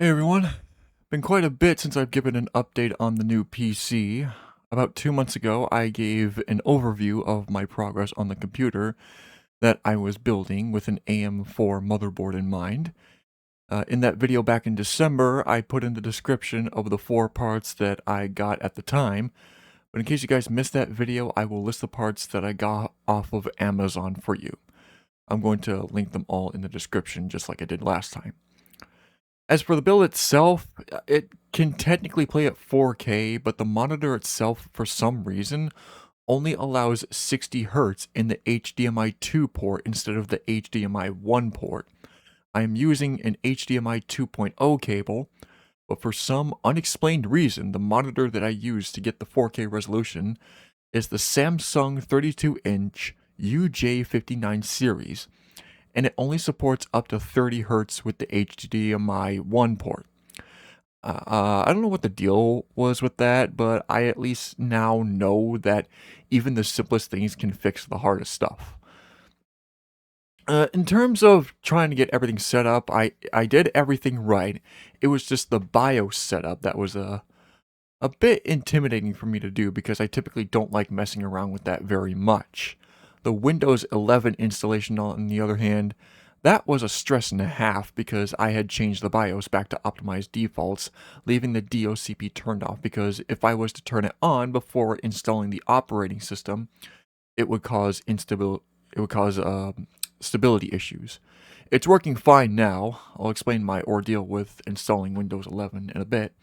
Hey everyone, been quite a bit since I've given an update on the new PC. About 2 months ago, I gave an overview of my progress on the computer that I was building with an AM4 motherboard in mind. In that video back in December, I put in the description of the 4 parts that I got at the time, but in case you guys missed that video, I will list the parts that I got off of Amazon for you. I'm going to link them all in the description just like I did last time. As for the build itself, it can technically play at 4K, but the monitor itself, for some reason, only allows 60 Hz in the HDMI 2 port instead of the HDMI 1 port. I am using an HDMI 2.0 cable, but for some unexplained reason, the monitor that I use to get the 4K resolution is the Samsung 32-inch UJ59 series, and it only supports up to 30 Hz with the HDMI 1 port. I don't know what the deal was with that, but I at least now know that even the simplest things can fix the hardest stuff. In terms of trying to get everything set up, I did everything right. It was just the BIOS setup that was a bit intimidating for me to do because I typically don't like messing around with that very much. The Windows 11 installation, on the other hand, that was a stress and a half because I had changed the BIOS back to optimized defaults, leaving the DOCP turned off because if I was to turn it on before installing the operating system, it would cause stability issues. It's working fine now. I'll explain my ordeal with installing Windows 11 in a bit.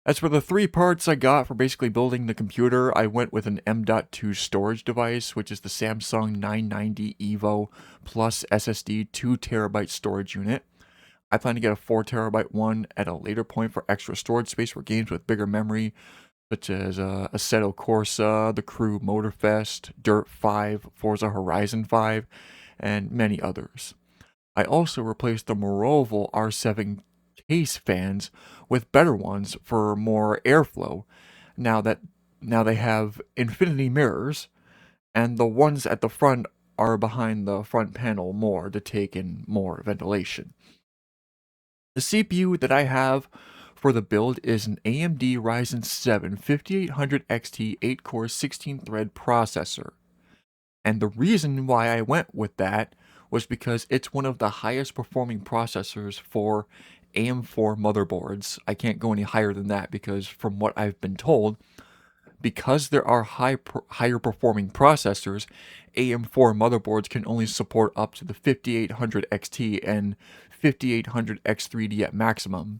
As for the 3 parts I got for basically building the computer, I went with an M.2 storage device, which is the Samsung 990 EVO plus SSD 2TB storage unit. I plan to get a 4TB one at a later point for extra storage space for games with bigger memory, such as Assetto Corsa, The Crew Motorfest, Dirt 5, Forza Horizon 5, and many others. I also replaced the Moroval R7 case fans with better ones for more airflow. Now they have infinity mirrors, and the ones at the front are behind the front panel more to take in more ventilation. The CPU that I have for the build is an AMD Ryzen 7 5800 XT 8-core 16-thread processor. And the reason why I went with that was because it's one of the highest performing processors for AM4 motherboards. I can't go any higher than that because from what I've been told, because there are higher performing processors, AM4 motherboards can only support up to the 5800 XT and 5800 X3D at maximum.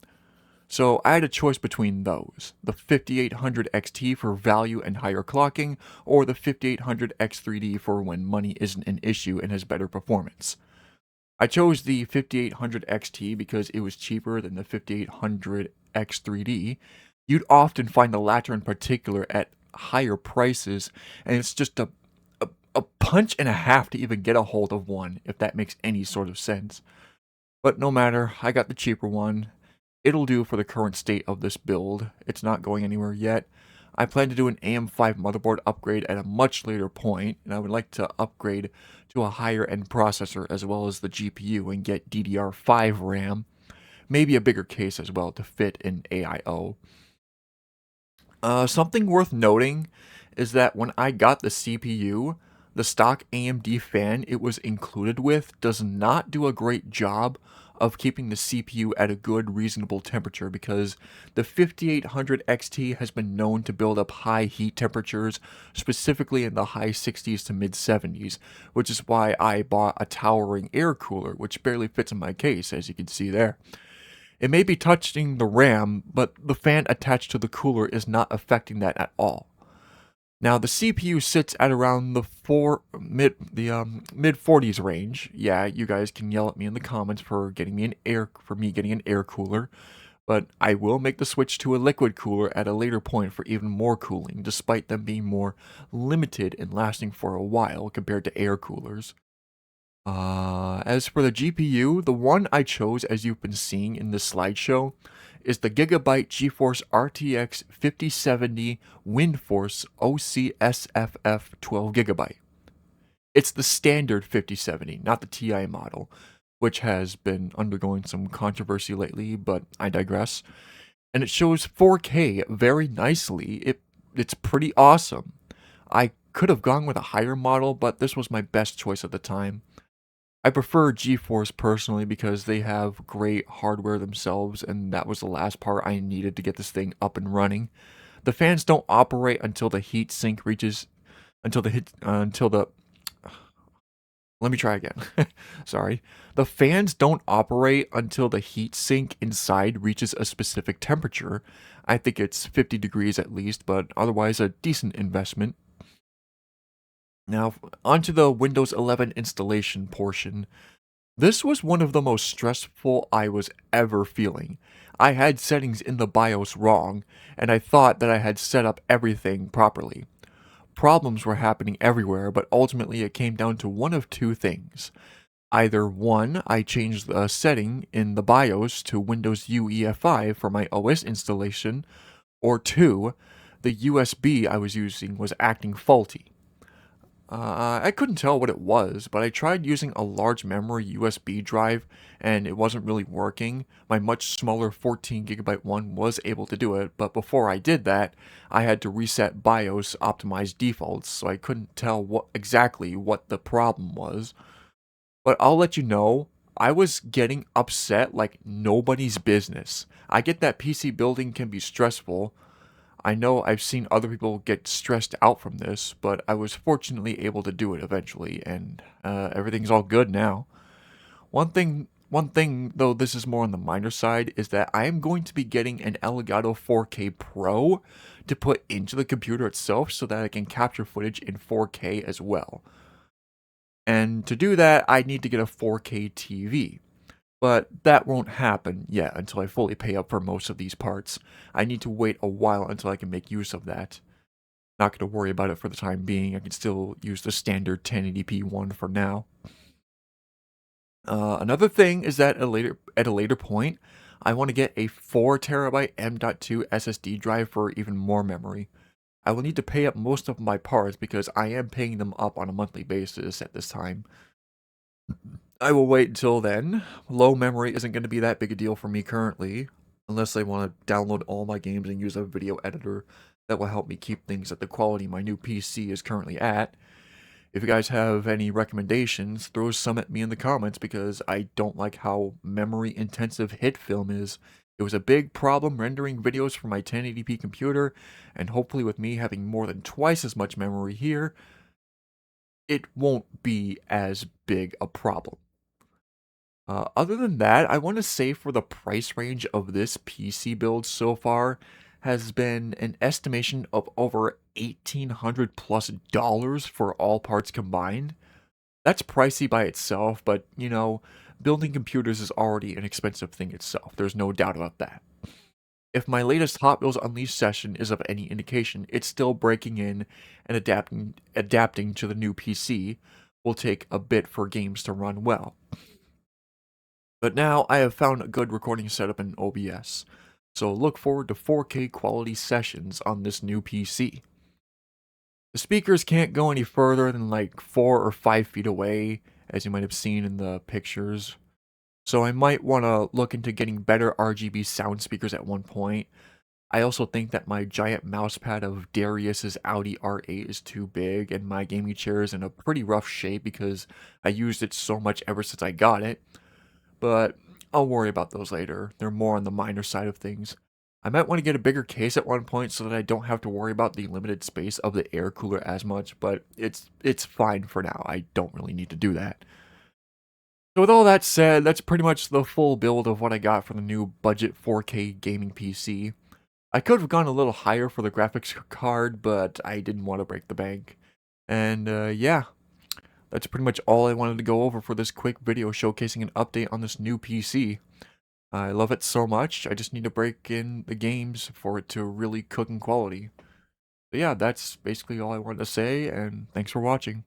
So I had a choice between those, the 5800 XT for value and higher clocking, or the 5800 X3D for when money isn't an issue and has better performance. I chose the 5800 XT because it was cheaper than the 5800 X3D. You'd often find the latter in particular at higher prices, and it's just a punch and a half to even get a hold of one, if that makes any sort of sense. But no matter, I got the cheaper one. It'll do for the current state of this build. It's not going anywhere yet. I plan to do an AM5 motherboard upgrade at a much later point, and I would like to upgrade to a higher end processor as well as the GPU and get DDR5 RAM, maybe a bigger case as well to fit an AIO. Something worth noting is that when I got the CPU, the stock AMD fan it was included with does not do a great job of keeping the CPU at a good, reasonable temperature because the 5800 XT has been known to build up high heat temperatures, specifically in the high 60s to mid 70s, which is why I bought a towering air cooler, which barely fits in my case, as you can see there. It may be touching the RAM, but the fan attached to the cooler is not affecting that at all. Now the CPU sits at around the mid 40s range. Yeah, you guys can yell at me in the comments for getting me an air cooler, but I will make the switch to a liquid cooler at a later point for even more cooling, despite them being more limited and lasting for a while compared to air coolers. As for the GPU, the one I chose, as you've been seeing in this slideshow, is the Gigabyte GeForce RTX 5070 WindForce OCSFF 12GB. It's the standard 5070, not the TI model. which has been undergoing some controversy lately, but I digress. And it shows 4K very nicely. It's pretty awesome. I could have gone with a higher model, but this was my best choice at the time. I prefer GeForce personally because they have great hardware themselves, and that was the last part I needed to get this thing up and running. The fans don't operate until the heat sink reaches until the let me try again. Sorry. The fans don't operate until the heat sink inside reaches a specific temperature. I think it's 50 degrees at least, but otherwise a decent investment. Now, onto the Windows 11 installation portion. This was one of the most stressful I was ever feeling. I had settings in the BIOS wrong, and I thought that I had set up everything properly. Problems were happening everywhere, but ultimately it came down to one of two things. Either one, I changed the setting in the BIOS to Windows UEFI for my OS installation, or two, the USB I was using was acting faulty. I couldn't tell what it was, but I tried using a large memory USB drive and it wasn't really working. My much smaller 14 GB one was able to do it, but before I did that, I had to reset BIOS optimized defaults, so I couldn't tell exactly what the problem was. But I'll let you know, I was getting upset like nobody's business. I get that PC building can be stressful. I know I've seen other people get stressed out from this, but I was fortunately able to do it eventually, and everything's all good now. One thing, though this is more on the minor side, is that I am going to be getting an Elgato 4K Pro to put into the computer itself so that I can capture footage in 4K as well. And to do that, I need to get a 4K TV. But that won't happen yet until I fully pay up for most of these parts. I need to wait a while until I can make use of that. Not going to worry about it for the time being. I can still use the standard 1080p one for now. Another thing is that at a later point, I want to get a 4TB M.2 SSD drive for even more memory. I will need to pay up most of my parts because I am paying them up on a monthly basis at this time. I will wait until then. Low memory isn't going to be that big a deal for me currently, unless I want to download all my games and use a video editor that will help me keep things at the quality my new PC is currently at. If you guys have any recommendations, throw some at me in the comments because I don't like how memory intensive HitFilm is. It was a big problem rendering videos for my 1080p computer, and hopefully with me having more than twice as much memory here, it won't be as big a problem. Other than that, I want to say for the price range of this PC build so far has been an estimation of over $1,800 plus for all parts combined. That's pricey by itself, but you know, building computers is already an expensive thing itself. There's no doubt about that. If my latest Hot Wheels Unleashed session is of any indication, it's still breaking in and adapting to the new PC will take a bit for games to run well. But now I have found a good recording setup in OBS, so look forward to 4K quality sessions on this new PC. The speakers can't go any further than like 4 or 5 feet away, as you might have seen in the pictures. So I might want to look into getting better RGB sound speakers at one point. I also think that my giant mousepad of Darius's Audi R8 is too big, and my gaming chair is in a pretty rough shape because I used it so much ever since I got it. But I'll worry about those later. They're more on the minor side of things. I might want to get a bigger case at one point so that I don't have to worry about the limited space of the air cooler as much, but it's fine for now. I don't really need to do that. So with all that said, that's pretty much the full build of what I got for the new budget 4K gaming PC. I could have gone a little higher for the graphics card, but I didn't want to break the bank. And yeah, that's pretty much all I wanted to go over for this quick video showcasing an update on this new PC. I love it so much, I just need to break in the games for it to really cook in quality. But yeah, that's basically all I wanted to say, and thanks for watching.